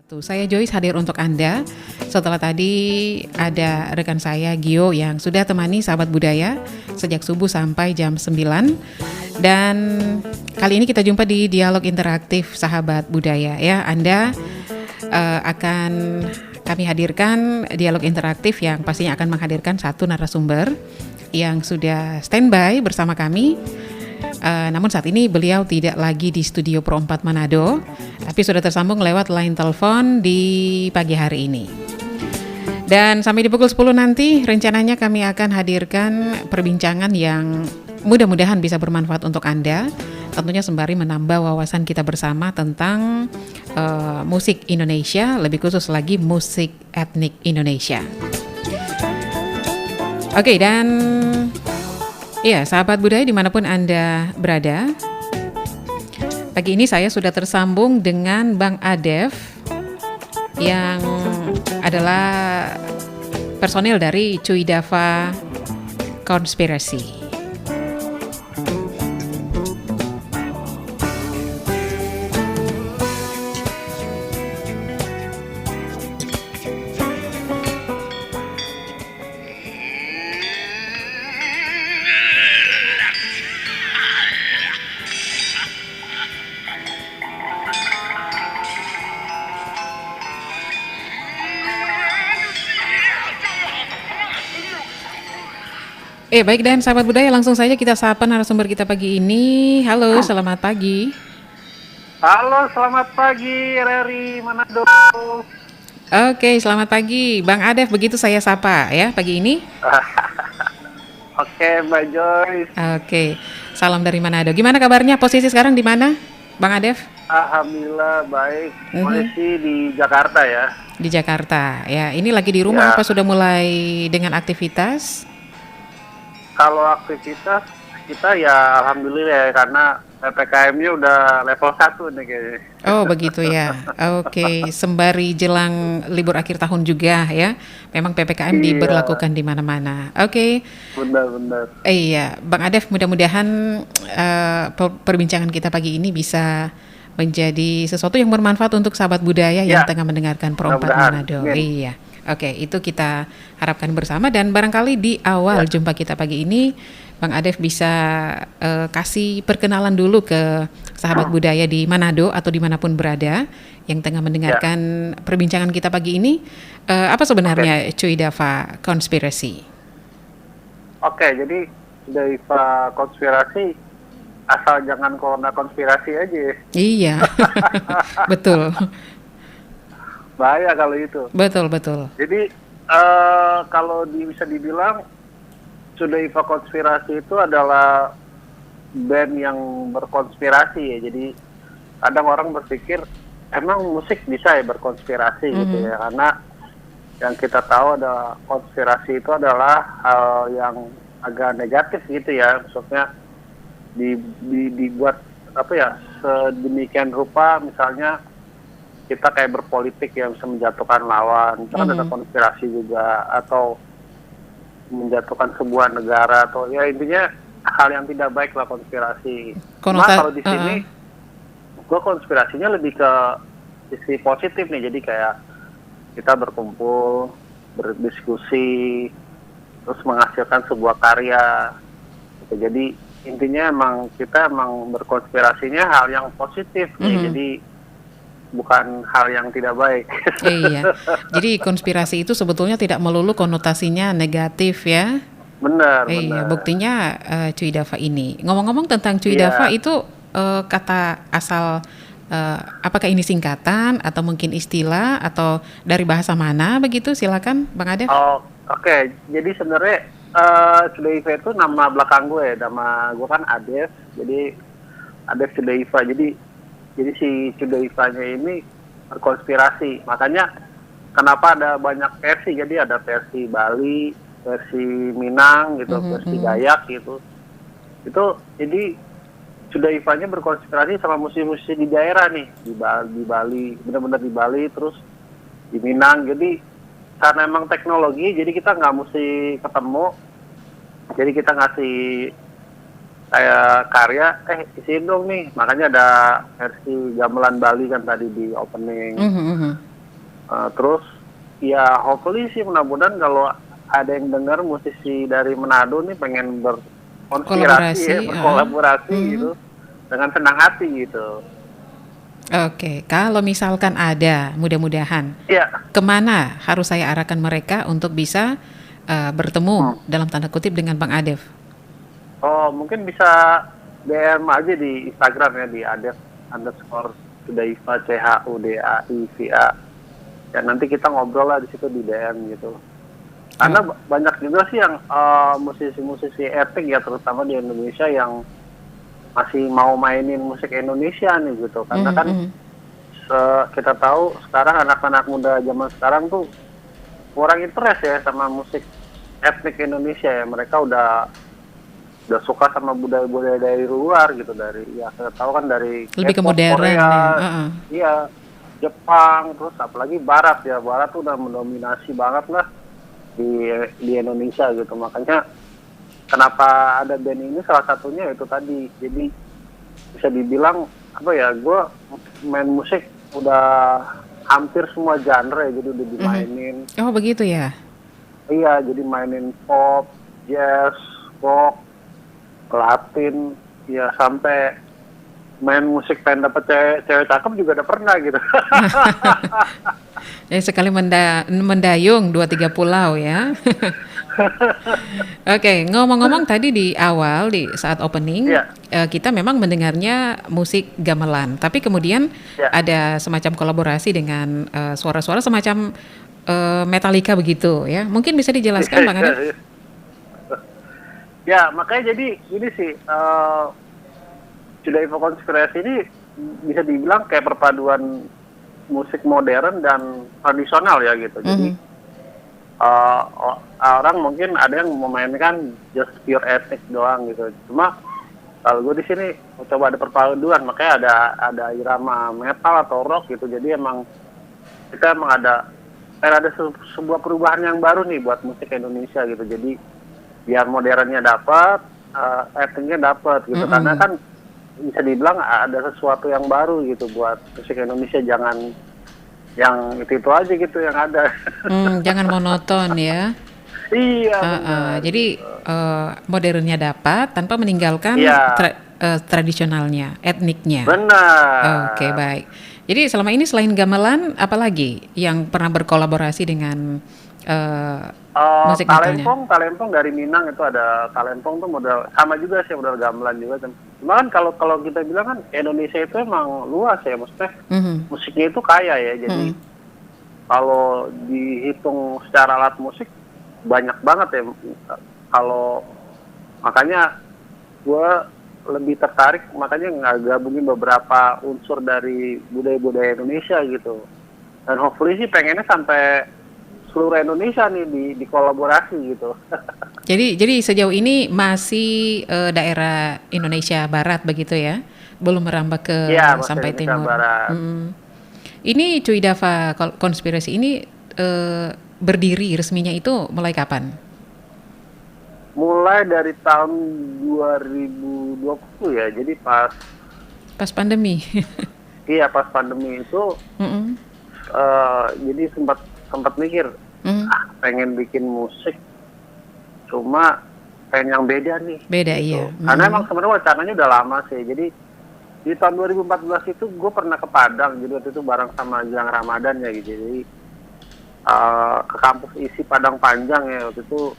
Tuh, saya Joyce hadir untuk Anda. Setelah tadi ada rekan saya Gio yang sudah temani sahabat budaya sejak subuh sampai jam 9. Dan kali ini kita jumpa di dialog interaktif sahabat budaya ya. Anda akan kami hadirkan dialog interaktif yang pastinya akan menghadirkan satu narasumber yang sudah standby bersama kami. Namun saat ini beliau tidak lagi di studio Pro 4 Manado, tapi sudah tersambung lewat line telepon di pagi hari ini. Dan sampai di pukul 10 nanti rencananya kami akan hadirkan perbincangan yang mudah-mudahan bisa bermanfaat untuk Anda, tentunya sembari menambah wawasan kita bersama tentang musik Indonesia, lebih khusus lagi musik etnik Indonesia. Oke, dan iya, sahabat budaya dimanapun Anda berada, pagi ini saya sudah tersambung dengan Bang Adef yang adalah personil dari Cuidava Konspirasi. Baik, dan sahabat budaya, langsung saja kita sapa narasumber kita pagi ini. Halo, selamat pagi. Halo, selamat pagi Reri Manado. Oke, selamat pagi Bang Adef, begitu saya sapa ya pagi ini. Oke, Mbak Joyce. Oke, salam dari Manado. Gimana kabarnya? Posisi sekarang di mana, Bang Adef? Alhamdulillah baik. Masih di Jakarta ya. Di Jakarta ya. Ini lagi di rumah apa sudah mulai dengan aktivitas? Kalau aktivitas kita ya alhamdulillah ya, karena PPKM-nya udah level 1 nih kayaknya. Oh begitu ya. Oke, sembari jelang libur akhir tahun juga ya. Memang PPKM diberlakukan di mana-mana. Oke. Benar-benar. Iya, Bang Adef, mudah-mudahan perbincangan kita pagi ini bisa menjadi sesuatu yang bermanfaat untuk sahabat budaya yang tengah mendengarkan Pro 4 Manado. Iya. Oke, itu kita harapkan bersama, dan barangkali di awal jumpa kita pagi ini Bang Adef bisa kasih perkenalan dulu ke sahabat budaya di Manado atau dimanapun berada yang tengah mendengarkan perbincangan kita pagi ini. Apa sebenarnya Cuidava Konspirasi? Oke, jadi Cuidava Konspirasi asal jangan corona konspirasi aja. Iya, betul. Bahaya kalau itu. Betul. Jadi kalau bisa dibilang Cuidava Konspirasi itu adalah band yang berkonspirasi ya. Jadi kadang orang berpikir emang musik bisa ya berkonspirasi gitu ya. Karena yang kita tahu ada konspirasi itu adalah hal yang agak negatif gitu ya. Maksudnya dibuat sedemikian rupa, misalnya kita kayak berpolitik yang bisa menjatuhkan lawan, itu kan ada konspirasi juga, atau menjatuhkan sebuah negara, atau ya intinya hal yang tidak baik lah konspirasi. Cuma kalau di sini, gue konspirasinya lebih ke sisi positif nih, jadi kayak kita berkumpul, berdiskusi, terus menghasilkan sebuah karya. Jadi intinya kita emang berkonspirasinya hal yang positif nih, jadi bukan hal yang tidak baik. Iya. Jadi konspirasi itu sebetulnya tidak melulu konotasinya negatif ya. Benar. Buktinya Cuidava ini. Ngomong-ngomong tentang Cuidava itu kata asal apakah ini singkatan atau mungkin istilah atau dari bahasa mana begitu? Silakan Bang Adef. Oke. Jadi sebenarnya Cuidava itu nama belakang gue. Nama gue kan Adef. Jadi Adef Cuidava. Jadi si Cuidavanya ini berkonspirasi. Makanya kenapa ada banyak versi. Jadi ada versi Bali, versi Minang gitu, versi Dayak gitu. Itu jadi Cuidavanya berkonspirasi sama musisi-musisi di daerah nih, di Bali, benar-benar di Bali, terus di Minang. Jadi karena emang teknologi, jadi kita nggak mesti ketemu. Jadi kita ngasih kayak karya, isiin dong nih. Makanya ada versi gamelan Bali kan tadi di opening. Terus ya hopefully sih, mudah-mudahan kalau ada yang dengar musisi dari Manado nih pengen berkonspirasi ya, Kolaborasi, berkolaborasi mhm. gitu dengan senang hati gitu. Oke, kalau misalkan ada, mudah-mudahan, Iya. kemana harus saya arahkan mereka untuk bisa bertemu Hmm. dalam tanda kutip dengan Bang Adef? Oh, mungkin bisa DM aja di Instagram ya, di adef underscore Hudaifa, CHUDAIVA. Ya nanti kita ngobrol lah di situ di DM gitu. Oh, Karena banyak juga sih yang musisi-musisi etnik ya, terutama di Indonesia yang masih mau mainin musik Indonesia nih gitu. Karena mhm, kan mhm. kita tahu sekarang anak-anak muda zaman sekarang tuh kurang interest ya sama musik etnik Indonesia ya. Mereka udah suka sama budaya-budaya dari luar gitu, dari ya kita tahu kan dari Lebih ke K-pop modern Korea, ya, heeh. iya, Jepang, terus apalagi Barat ya. Barat tuh udah mendominasi banget lah di Indonesia gitu. Makanya kenapa ada band ini, salah satunya itu tadi. Jadi bisa dibilang apa ya, gue main musik udah hampir semua genre, jadi udah Mhm. dimainin. Oh begitu ya? Iya, jadi mainin pop, jazz, rock, Latin, ya sampai main musik pengen dapet cewek cakep juga udah pernah gitu. Sekali mendayung 2-3 pulau ya. Oke, ngomong-ngomong tadi di awal di saat opening, Iya, kita memang mendengarnya musik gamelan, tapi kemudian iya. ada semacam kolaborasi dengan suara-suara semacam Metallica begitu ya. Mungkin bisa Iya, dijelaskan Bang iya, Adef? iya. Ya, makanya jadi ini sih, sudah info konspirasi ini bisa dibilang kayak perpaduan musik modern dan tradisional ya gitu. Jadi Mhm. orang mungkin ada yang memainkan just pure etnik doang gitu. Cuma kalau gue di sini mau coba ada perpaduan, makanya ada irama metal atau rock gitu. Jadi emang kita emang ada sebuah perubahan yang baru nih buat musik Indonesia gitu. Jadi biar modernnya dapat, etniknya dapat gitu. Karena Mhm. kan bisa dibilang ada sesuatu yang baru gitu buat musik Indonesia. Jangan yang itu aja gitu yang ada. Jangan monoton ya. Iya Heeh, benar jadi gitu. modernnya dapat tanpa meninggalkan Iya tradisionalnya, etniknya. Oke, benar. baik. Jadi selama ini selain gamelan, apalagi yang pernah berkolaborasi dengan eh, musik metalnya? Talempong dari Minang itu ada. Talempong tuh model sama juga sih, model gamelan juga kan. Cuma kan kalau kalau kita bilang kan Indonesia itu emang luas ya, maksudnya Mhm, musiknya itu kaya ya. Jadi mhm. kalau dihitung secara alat musik banyak banget ya. Kalau makanya gue lebih tertarik, makanya nggak gabungin beberapa unsur dari budaya-budaya Indonesia gitu. Dan hopefully sih pengennya sampai seluruh Indonesia nih di kolaborasi gitu. Jadi sejauh ini masih daerah Indonesia Barat begitu ya, belum merambah ke Iya, bahasa sampai Indonesia timur. Barat. Mhm. Ini Cuy Dava konspirasi ini berdiri resminya itu mulai kapan? Mulai dari tahun 2020 ya. Jadi Pas pandemi. pas pandemi itu, Mhm, jadi sempat sempat mikir, mhm. pengen bikin musik, cuma pengen yang beda nih Beda gitu. iya. Karena emang Mhm, sebenarnya wacananya udah lama sih. Jadi di tahun 2014 itu gue pernah ke Padang, jadi waktu itu bareng sama Gilang Ramadan ya gitu. Jadi ke kampus isi Padang Panjang ya waktu itu.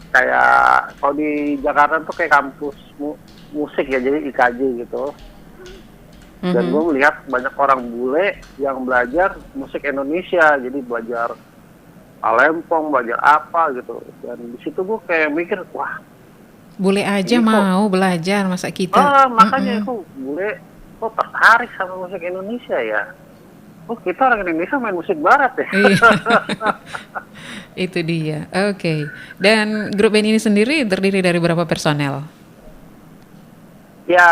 Kayak kalau di Jakarta tuh kayak kampus musik ya, jadi IKJ gitu. Dan gue mhm. melihat banyak orang bule yang belajar musik Indonesia, jadi belajar Palempong, belajar apa gitu. Dan di situ gue kayak mikir, wah Bule aja ini kok, mau belajar masa kita. makanya Mhm. kok bule kok tertarik sama musik Indonesia ya. Oh kita orang Indonesia main musik barat ya. Iya, itu dia. Oke. Dan grup band ini sendiri terdiri dari berapa personel? Ya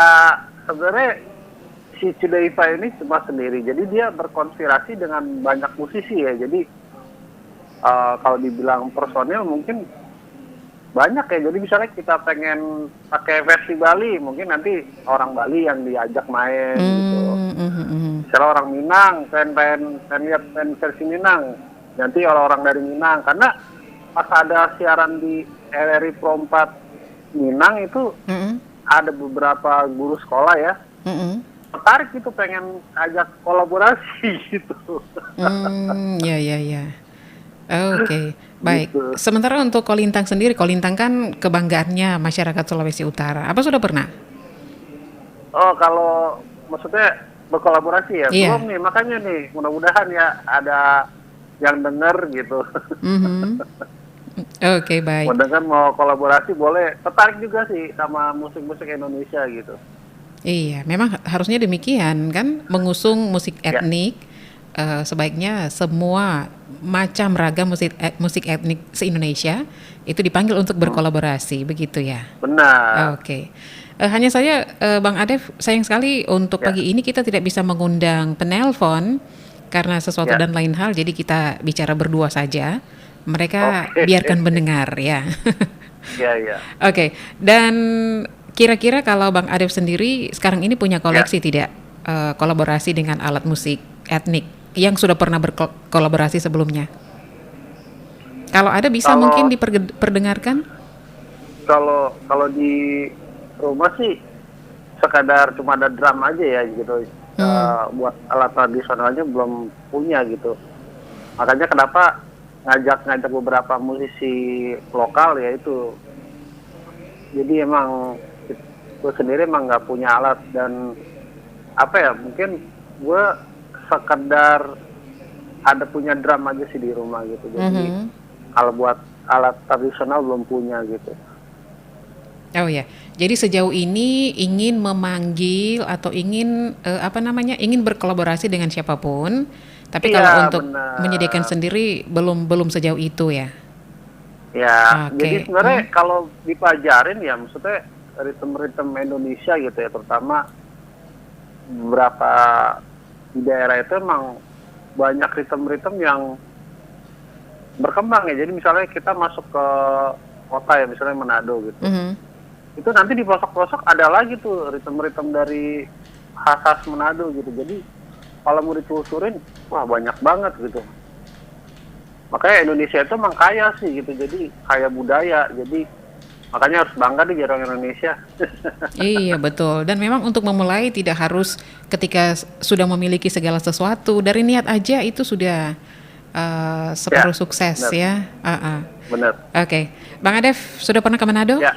sebenarnya si Cudaiva ini cuma sendiri, jadi dia berkonspirasi dengan banyak musisi ya. Jadi kalau dibilang personil mungkin banyak ya. Jadi misalnya kita pengen pakai versi Bali, mungkin nanti orang Bali yang diajak main gitu. Misalnya orang Minang, pengen lihat versi Minang, nanti orang-orang dari Minang. Karena pas ada siaran di RRI Pro 4 Minang itu ada beberapa guru sekolah ya, tertarik gitu pengen ajak kolaborasi gitu. Ya. Oke, baik. Gitu. Sementara untuk Kolintang sendiri, Kolintang kan kebanggaannya masyarakat Sulawesi Utara. Apa sudah pernah? Oh, kalau maksudnya berkolaborasi ya, Iya. belum nih, makanya nih mudah-mudahan ya ada yang denger gitu. Oke, baik. Mudah-mudahan mau kolaborasi boleh, tertarik juga sih sama musik-musik Indonesia gitu. Iya, memang harusnya demikian kan, mengusung musik Ya, etnik. Sebaiknya semua macam ragam musik etnik se-Indonesia itu dipanggil untuk berkolaborasi, begitu ya. benar. Oke. Hanya saya, Bang Adef, sayang sekali untuk Ya, pagi ini kita tidak bisa mengundang penelpon karena sesuatu ya. dan lain hal, jadi kita bicara berdua saja. Mereka Oke. biarkan mendengar ya. Ya. Oke, dan kira-kira kalau Bang Adef sendiri sekarang ini punya Ya. koleksi tidak, kolaborasi dengan alat musik etnik yang sudah pernah berkolaborasi sebelumnya? Kalau ada bisa mungkin Kalau diperdengarkan? kalau di rumah sih sekadar cuma ada drum aja ya gitu. Buat alat tradisionalnya belum punya gitu. Makanya kenapa ngajak beberapa musisi lokal ya itu. Jadi emang gue sendiri emang nggak punya alat, dan apa ya, mungkin gue sekedar ada punya drum aja sih di rumah gitu. Jadi kalau buat alat tradisional belum punya gitu. Oh ya, jadi sejauh ini ingin memanggil atau ingin ingin berkolaborasi dengan siapapun, tapi kalau Iya, untuk menyediakan benar. sendiri belum sejauh itu ya. Ya, jadi Oke. sebenarnya kalau dipelajarin ya, maksudnya ritme-ritme Indonesia gitu ya, terutama beberapa di daerah itu emang banyak ritme-ritme yang berkembang ya. Jadi misalnya kita masuk ke kota ya, misalnya Manado gitu. Itu nanti di pelosok-pelosok ada lagi tuh ritme-ritme dari khas Manado gitu. Jadi kalau mau ditelusurin, wah banyak banget gitu. Makanya Indonesia itu emang kaya sih gitu, jadi kaya budaya. Jadi makanya harus bangga di orang Indonesia. Iya betul, dan memang untuk memulai tidak harus ketika sudah memiliki segala sesuatu, dari niat aja itu sudah separuh Ya, sukses benar, ya. benar. Oke, Bang Adef sudah pernah ke Manado? Ya,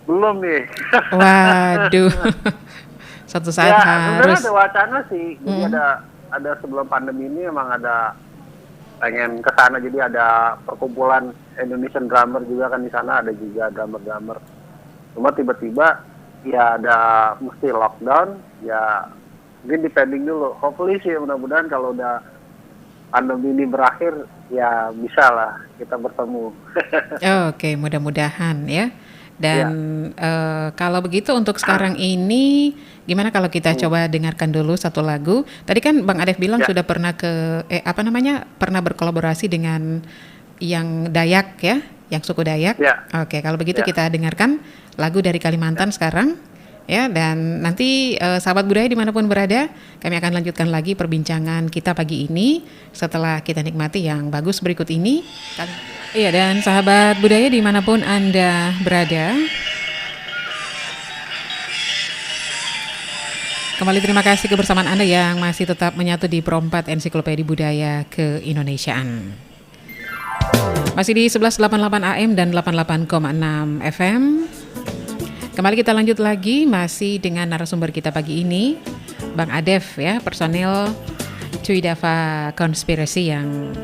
belum nih. Waduh, suatu saat Ya, sebenarnya harus. ada wacana sih. Jadi ada sebelum pandemi ini emang ada pengen ke sana, jadi ada perkumpulan Indonesian drummer juga kan di sana, ada juga drummer-drummer. Cuma tiba-tiba ya ada mesti lockdown, ya mungkin dipending dulu. Hopefully sih mudah-mudahan kalau udah pandemi ini berakhir ya bisa lah kita bertemu. Oke, mudah-mudahan ya. Dan Ya, kalau begitu untuk sekarang ini, gimana kalau kita coba dengarkan dulu satu lagu? Tadi kan Bang Adef bilang ya, sudah pernah pernah berkolaborasi dengan yang Dayak ya, yang suku Dayak. ya, Oke, kalau begitu ya. kita dengarkan lagu dari Kalimantan sekarang. Ya, dan nanti sahabat budaya dimanapun berada, kami akan lanjutkan lagi perbincangan kita pagi ini setelah kita nikmati yang bagus berikut ini. Iya, dan sahabat budaya dimanapun Anda berada, kembali terima kasih kebersamaan Anda yang masih tetap menyatu di Pro 4 Ensiklopedia Budaya Keindonesiaan. Masih di 1188 AM dan 88,6 FM. Kembali kita lanjut lagi masih dengan narasumber kita pagi ini, Bang Adef ya, personil Cuidava Konspirasi yang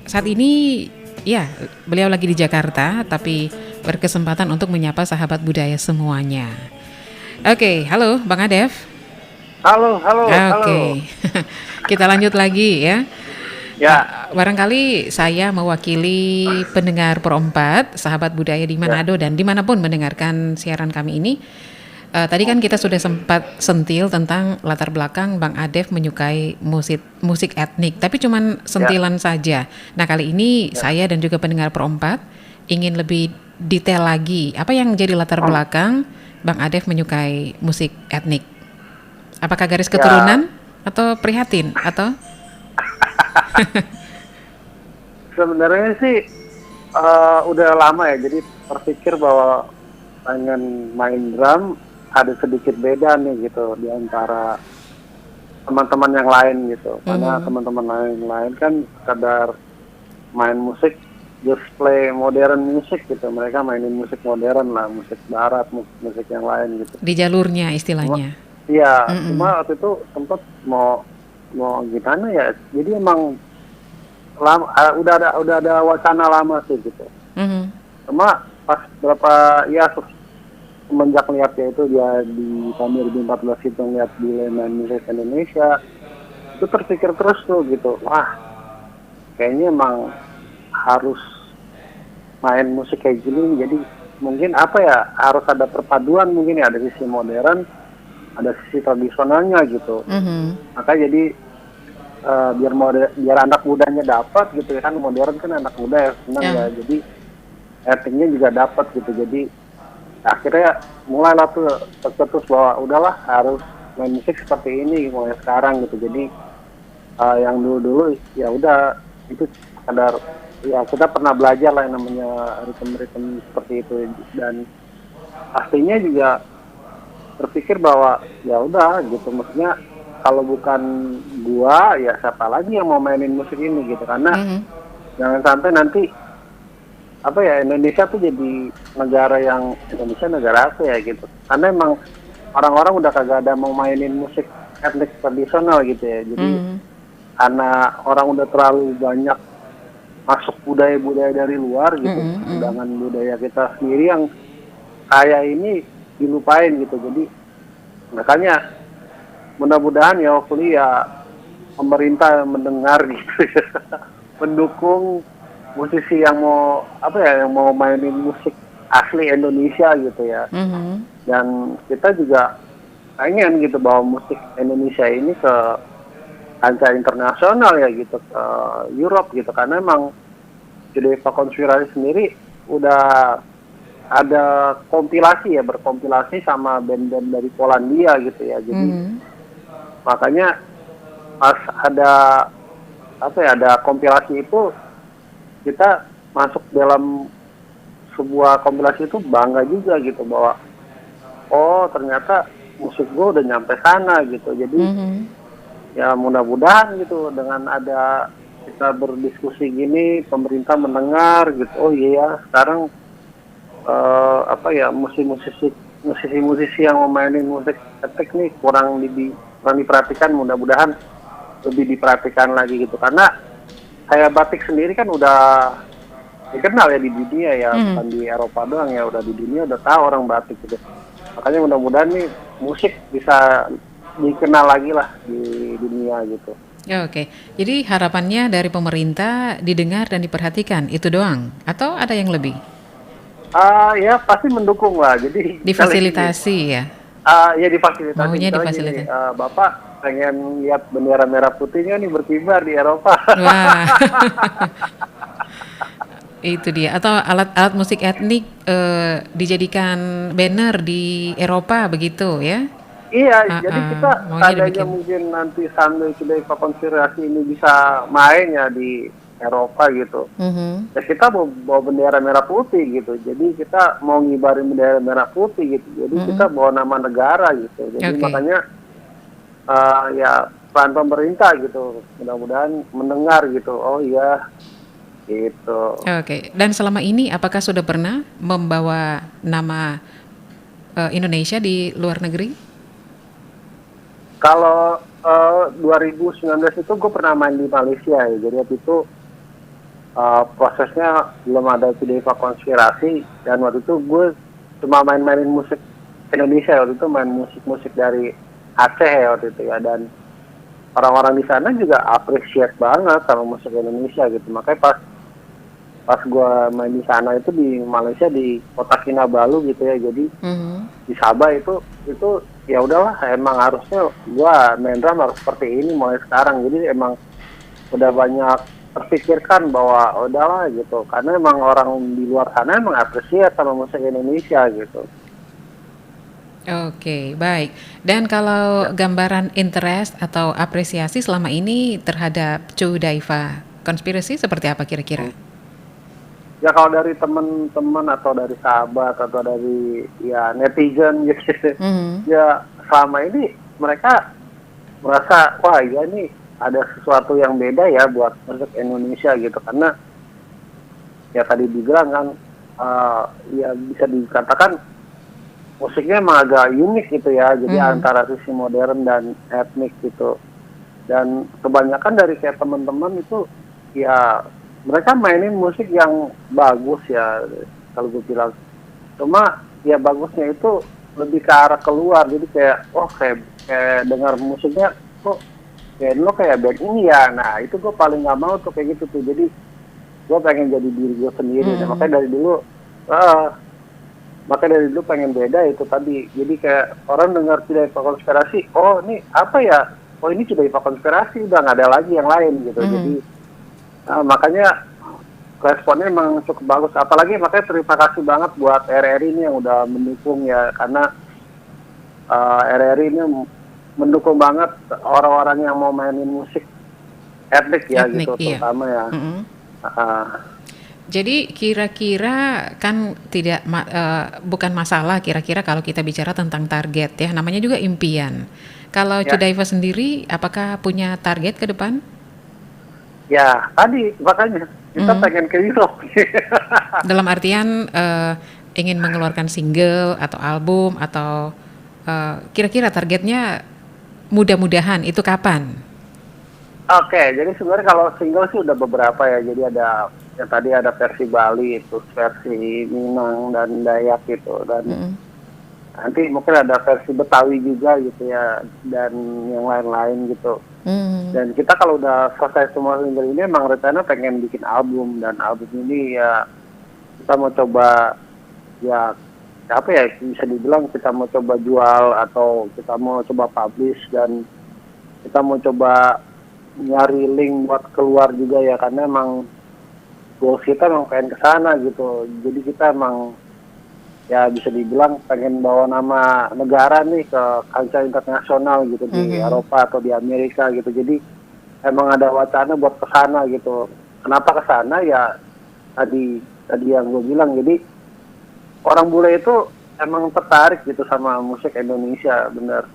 saat ini ya beliau lagi di Jakarta tapi berkesempatan untuk menyapa sahabat budaya semuanya. Oke, halo Bang Adef. Halo, halo. Oke. Kita lanjut lagi ya. Ya, Barangkali saya mewakili pendengar Pro 4, sahabat budaya di Manado dan dimanapun mendengarkan siaran kami ini. Tadi kan kita sudah sempat sentil tentang latar belakang Bang Adef menyukai musik etnik, tapi cuman sentilan saja. Nah kali ini saya dan juga pendengar Pro 4 ingin lebih detail lagi. Apa yang jadi latar belakang Bang Adef menyukai musik etnik? Apakah garis Ya, keturunan atau prihatin atau? sebenarnya sih udah lama ya, jadi terpikir bahwa pengen main drum ada sedikit beda nih gitu di antara teman-teman yang lain gitu. Karena Mhm. teman-teman lain kan kadar main musik, just play modern music gitu. Mereka mainin musik modern lah, musik barat, musik yang lain gitu. Di jalurnya Cuma, istilahnya. iya, Mhm. cuma waktu itu sempat mau mau gimana ya. Jadi emang lama, udah ada wacana lama sih gitu. Mhm. Cuma pas berapa ya semenjak lihatnya itu dia di tahun 2014 itu ngeliat di Leman Musik Indonesia, itu terpikir terus tuh gitu, wah kayaknya emang harus main musik kayak gini. Jadi mungkin apa ya, harus ada perpaduan mungkin ya, ada sisi modern, ada sisi tradisionalnya gitu. Mhm. Maka jadi biar anak mudanya dapat gitu ya, kan modern kan anak muda ya senang ya, Ya. jadi ratingnya juga dapat gitu. Jadi akhirnya mulailah tuh tercetus bahwa udahlah harus main musik seperti ini mulai sekarang gitu. Jadi yang dulu-dulu ya udah itu kadar ya, kita pernah belajar lah yang namanya ritme-ritme seperti itu. Dan pastinya juga berpikir bahwa ya udah gitu, maksudnya kalau bukan gua ya siapa lagi yang mau mainin musik ini gitu. Karena Mhm. jangan sampai nanti apa ya, Indonesia tuh jadi negara yang Indonesia negara apa ya gitu. Karena emang orang-orang udah kagak ada mau mainin musik etnik tradisional gitu ya. Jadi Mhm. karena orang udah terlalu banyak masuk budaya-budaya dari luar gitu, Mhm. Mhm. sedangkan budaya kita sendiri yang kaya ini dilupain gitu. Jadi makanya mudah-mudahan ya hopefully ya pemerintah mendengar gitu ya, mendukung musisi yang mau apa ya, yang mau mainin musik asli Indonesia gitu ya. Mhm. Dan kita juga pengen gitu bahwa musik Indonesia ini ke kancah internasional ya gitu, ke Europe gitu. Karena emang Judeva Konspirasi sendiri udah ada kompilasi ya, berkompilasi sama band-band dari Polandia gitu ya. Jadi Mhm. makanya pas ada apa ya, ada kompilasi itu, kita masuk dalam sebuah kompilasi itu bangga juga gitu bahwa oh ternyata musik gue udah nyampe sana gitu. Jadi Mhm. ya mudah-mudahan gitu dengan ada kita berdiskusi gini pemerintah mendengar gitu. Oh iya sekarang apa ya, musisi-musisi yang memainin musik etnik nih kurang diperhatikan. Mudah-mudahan lebih diperhatikan lagi gitu. Karena kayak batik sendiri kan udah dikenal ya di dunia ya, Mhm. bukan di Eropa doang ya, udah di dunia udah tahu orang batik gitu. Makanya mudah-mudahan nih musik bisa dikenal lagi lah di dunia gitu. Ya, oke. Jadi harapannya dari pemerintah didengar dan diperhatikan itu doang atau ada yang lebih? Ya pasti mendukung lah. Jadi misalnya gini, Difasilitasi ya. ya difasilitasi. Maunya Misalnya gini, difasilitasi. Bapak pengen lihat bendera merah putihnya nih berkibar di Eropa. Wah, itu dia. Atau alat-alat musik etnik dijadikan banner di Eropa begitu ya? Iya, jadi Heeh, kita maunya seandainya dibikin. mungkin nanti sambil Judeva Konspirasi ini bisa main ya di Eropa gitu. Mhm. Ya kita mau bawa bendera merah putih gitu. Jadi kita mau ngibarin bendera merah putih gitu. Jadi kita Mhm. bawa nama negara gitu. Jadi Oke. makanya ya peran pemerintah gitu. Mudah-mudahan mendengar gitu. Oh iya gitu. Oke. Dan selama ini apakah sudah pernah membawa nama Indonesia di luar negeri? Kalau 2019 itu gue pernah main di Malaysia ya. Jadi waktu itu prosesnya belum ada Judeva Konspirasi, dan waktu itu gue cuma main-mainin musik Indonesia. Waktu itu main musik-musik dari Aceh ya waktu itu ya. Dan orang-orang di sana juga appreciate banget sama musik Indonesia gitu. Makanya pas pas gue main di sana itu di Malaysia di kota Kinabalu gitu ya. Jadi Mhm. di Sabah itu ya udahlah, emang harusnya gue main drum harus seperti ini mulai sekarang. Jadi emang udah banyak terpikirkan bahwa udahlah gitu. Karena emang orang di luar sana emang apresiat sama musik Indonesia gitu. Oke, baik. Dan kalau gambaran interest atau apresiasi selama ini terhadap Chudaiva Conspiracy seperti apa kira-kira? Ya kalau dari teman-teman atau dari sahabat atau dari ya netizen gitu, Mhm. ya selama ini mereka merasa wah ya ini ada sesuatu yang beda ya buat musik Indonesia gitu, karena ya tadi dibilang kan ya bisa dikatakan musiknya emang agak unik gitu ya, jadi Mhm. antara sisi modern dan etnik gitu. Dan kebanyakan dari kayak teman-teman itu ya mereka mainin musik yang bagus ya kalau gue bilang. Cuma ya bagusnya itu lebih ke arah keluar, jadi kayak oh kayak dengar musiknya kok kayak lo kayak band ini ya. Nah itu gue paling nggak mau tuh kayak gitu tuh. Jadi gue pengen jadi diri gue sendiri. Dan Mhm. eh, makanya dari dulu pengen beda itu tadi. Jadi kayak orang dengar Chudaiva Konspirasi, oh ini apa ya? Oh ini Chudaiva Konspirasi, udah nggak ada lagi yang lain gitu. Jadi Mhm. makanya responnya memang cukup bagus. Apalagi makanya terima kasih banget buat RRI ini yang udah mendukung ya, karena RRI ini mendukung banget orang-orang yang mau mainin musik etnik ya Etnik, gitu, iya. terutama ya. Mhm. Uh, Jadi kira-kira kan bukan masalah kira-kira kalau kita bicara tentang target ya, namanya juga impian. Kalau ya, Chudaiva sendiri, apakah punya target ke depan? ya tadi makanya kita Mhm. pengen ke Europe. Dalam artian ingin mengeluarkan single atau album atau kira-kira targetnya mudah-mudahan itu kapan? Oke, jadi sebenarnya kalau single sih udah beberapa ya. Jadi ada yang tadi ada versi Bali, terus versi Minang dan Dayak gitu, dan Mhm. nanti mungkin ada versi Betawi juga gitu ya, dan yang lain-lain gitu. Mhm. Dan kita kalau udah selesai semua single ini emang rencana pengen bikin album, dan album ini ya kita mau coba ya apa ya bisa dibilang kita mau coba jual atau kita mau coba publish, dan kita mau coba nyari link buat keluar juga ya, karena emang goals kita emang pengen ke sana gitu. Jadi kita emang ya bisa dibilang pengen bawa nama negara nih ke kancah internasional gitu di Mhm. Eropa atau di Amerika gitu. Jadi emang ada wacana buat ke sana gitu. Kenapa ke sana ya tadi tadi yang gue bilang, jadi orang bule itu emang tertarik gitu sama musik Indonesia bener.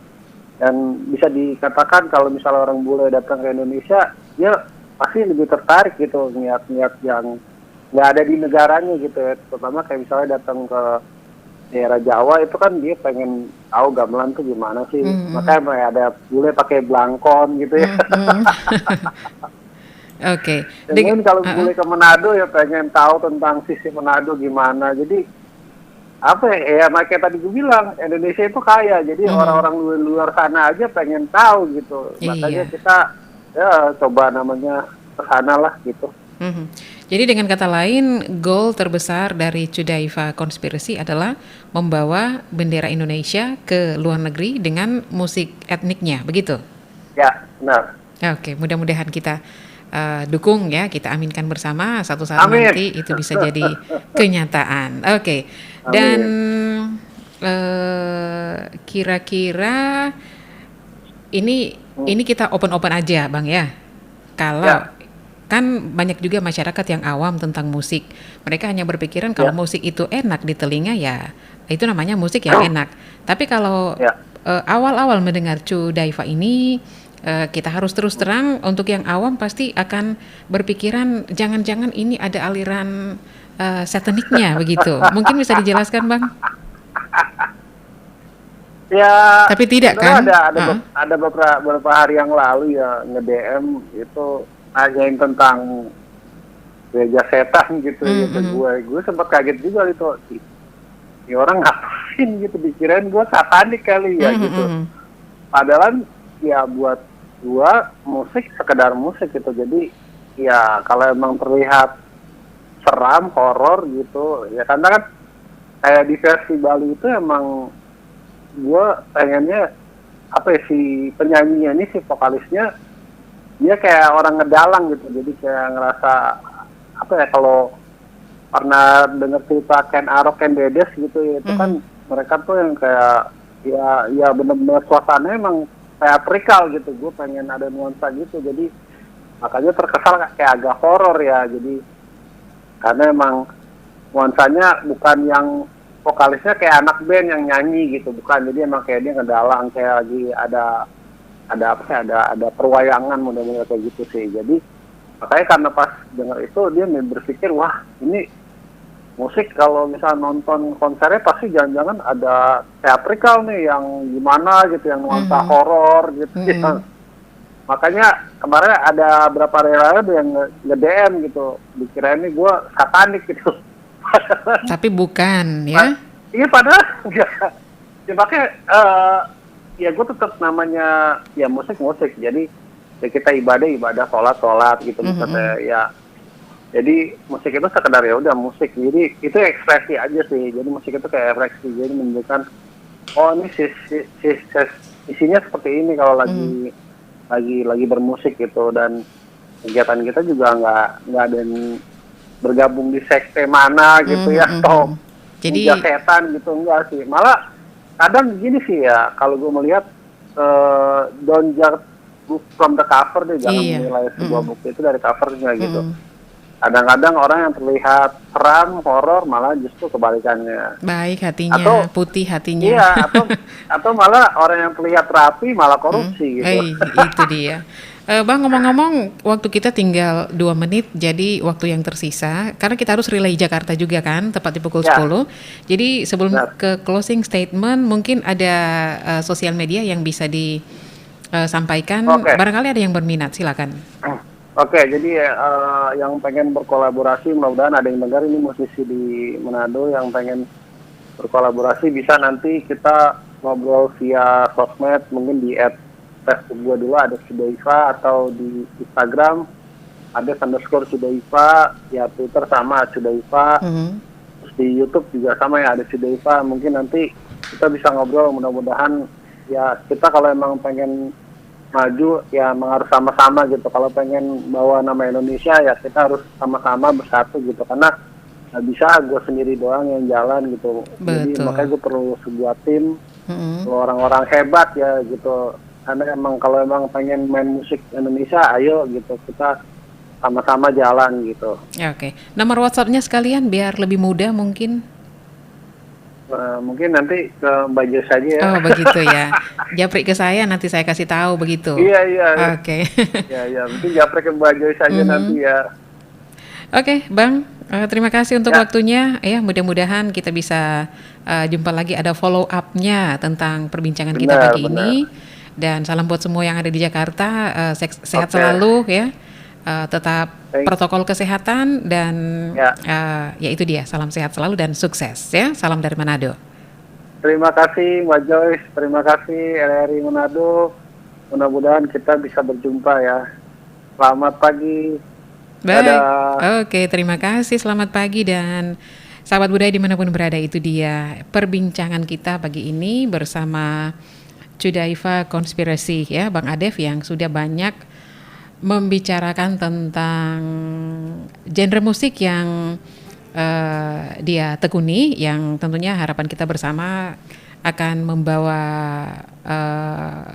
Dan bisa dikatakan kalau misalnya orang bule datang ke Indonesia, dia pasti lebih tertarik gitu niat-niat yang nggak ada di negaranya gitu ya. Terutama kayak misalnya datang ke daerah Jawa itu kan dia pengen tahu gamelan tuh gimana sih. Mhm. Makanya ada bule pakai blangkon gitu ya. Mhm. Mhm. Oke. Dan mungkin kalau bule ke Manado ya pengen tahu tentang sisi Manado gimana. Jadi apa ya, ya makanya tadi gue bilang Indonesia itu kaya, jadi Mhm. orang-orang luar sana aja pengen tahu gitu, makanya Iya. kita ya coba namanya ke sana lah gitu. Mhm. Jadi dengan kata lain, goal terbesar dari Chudaiva Conspiracy adalah membawa bendera Indonesia ke luar negeri dengan musik etniknya, begitu? Ya benar. Oke, mudah-mudahan kita dukung ya, kita aminkan bersama satu saat Amin. nanti itu bisa jadi kenyataan. Oke, dan Amin. kira-kira ini Hmm. ini kita open-open aja, Bang ya. Kalau Ya, kan banyak juga masyarakat yang awam tentang musik. Mereka hanya berpikiran kalau ya, musik itu enak di telinga ya itu namanya musik yang enak. Tapi kalau ya. awal-awal mendengar Chudaiva ini kita harus terus terang untuk yang awam pasti akan berpikiran jangan-jangan ini ada aliran sataniknya begitu. Mungkin bisa dijelaskan, Bang? Ya Tapi tidak sebenarnya kan? ada beberapa hari yang lalu ya nge-DM itu nanyain tentang gereja setan gitu Mm, ya ke mm, gue sempat kaget juga gitu. Ini orang ngapain gitu, dikirain gue satanik kali ya mm, gitu. mm, Padahal ya buat gua musik sekedar musik gitu. Jadi ya kalau emang terlihat seram, horor gitu, ya karena kan kayak di versi Bali itu emang gua pengennya apa ya, si penyanyinya ini, si vokalisnya dia kayak orang ngedalang gitu. Jadi kayak ngerasa apa ya, kalau pernah denger cerita Ken Arok, Ken Dedes gitu ya, itu mm, kan mereka tuh yang kayak ya bener-bener suasananya emang teatrikal gitu. Gue pengen ada nuansa gitu, jadi makanya terkesan kayak agak horor ya. Jadi karena emang nuansanya bukan yang vokalisnya kayak anak band yang nyanyi gitu, bukan. Jadi emang kayak dia ngedalang, kayak lagi ada apa ya, ada perwayangan model-model kayak gitu sih. Jadi makanya karena pas denger itu dia berpikir, wah ini musik kalau misalnya nonton konsernya pasti jangan-jangan ada teatrikal nih yang gimana gitu, yang nuansa horor gitu. Ya. Makanya kemarin ada berapa relawan yang nge-DM gitu, dikira ini gue satanik gitu. Tapi bukan ya? Iya padahal ya makanya ya gue tetap namanya ya musik. Jadi ya kita ibadah, sholat gitu misalnya ya. Jadi musik itu sekedar ya udah musik. Jadi itu ekspresi aja sih. Jadi musik itu kayak ekspresi. Jadi menunjukkan oh ini isinya seperti ini kalau lagi bermusik gitu. Dan kegiatan kita juga nggak ada yang bergabung di sekte mana gitu ya, atau jadi setan gitu, enggak sih. Malah kadang gini sih ya, kalau gue melihat don't judge book from the cover deh, jangan menilai sebuah buku itu dari covernya gitu. Kadang-kadang orang yang terlihat seram, horor, malah justru kebalikannya. Baik hatinya, atau putih hatinya. Iya, atau malah orang yang terlihat rapi malah korupsi gitu. Itu dia. Bang, ngomong-ngomong, waktu kita tinggal 2 menit, jadi waktu yang tersisa, karena kita harus relay Jakarta juga kan, tepat di pukul 10. Jadi sebelum ke closing statement, mungkin ada sosial media yang bisa disampaikan. Barangkali ada yang berminat, silakan. Oke, jadi yang pengen berkolaborasi, mudah-mudahan ada yang dengar ini musisi di Manado yang pengen berkolaborasi, bisa nanti kita ngobrol via sosmed, mungkin di Facebook gue dulu ada Sudaiva, atau di Instagram ada _Sudaiva, ya Twitter sama Sudaiva, terus di YouTube juga sama ya ada Sudaiva. Mungkin nanti kita bisa ngobrol, mudah-mudahan ya kita kalau emang pengen maju ya emang harus sama-sama gitu. Kalau pengen bawa nama Indonesia ya kita harus sama-sama bersatu gitu, karena nggak bisa gue sendiri doang yang jalan gitu. Jadi makanya gue perlu sebuah tim, orang-orang hebat ya gitu. Karena emang kalau emang pengen main musik Indonesia, ayo gitu, kita sama-sama jalan gitu. Oke. Nomor WhatsApp-nya sekalian biar lebih mudah mungkin. Mungkin nanti ke Mbak Joyce saja ya. Oh begitu ya. Japri ke saya, nanti saya kasih tahu begitu. Iya. Oke. Ya, mungkin japri ke Mbak Joyce saja nanti ya. Oke, Bang. Terima kasih untuk waktunya. Ya, mudah-mudahan kita bisa jumpa lagi, ada follow up-nya tentang perbincangan kita pagi ini. Dan salam buat semua yang ada di Jakarta, sehat selalu ya, tetap protokol kesehatan dan ya itu dia, salam sehat selalu dan sukses ya, salam dari Manado. Terima kasih Mbak Joyce, terima kasih RRI Manado, mudah-mudahan kita bisa berjumpa ya. Selamat pagi. Baik, oke, terima kasih, selamat pagi. Dan sahabat budaya dimanapun berada, itu dia perbincangan kita pagi ini bersama Sudaiva Konspirasi ya, Bang Adev, yang sudah banyak membicarakan tentang genre musik yang dia tekuni, yang tentunya harapan kita bersama akan membawa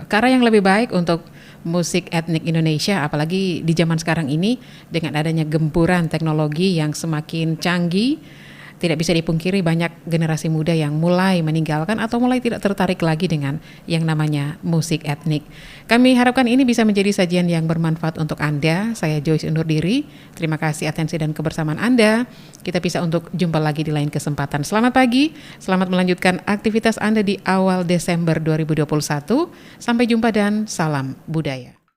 karya yang lebih baik untuk musik etnik Indonesia, apalagi di zaman sekarang ini dengan adanya gempuran teknologi yang semakin canggih. Tidak bisa dipungkiri banyak generasi muda yang mulai meninggalkan atau mulai tidak tertarik lagi dengan yang namanya musik etnik. Kami harapkan ini bisa menjadi sajian yang bermanfaat untuk Anda. Saya Joyce undur diri. Terima kasih atensi dan kebersamaan Anda. Kita bisa untuk jumpa lagi di lain kesempatan. Selamat pagi, selamat melanjutkan aktivitas Anda di awal Desember 2021. Sampai jumpa dan salam budaya.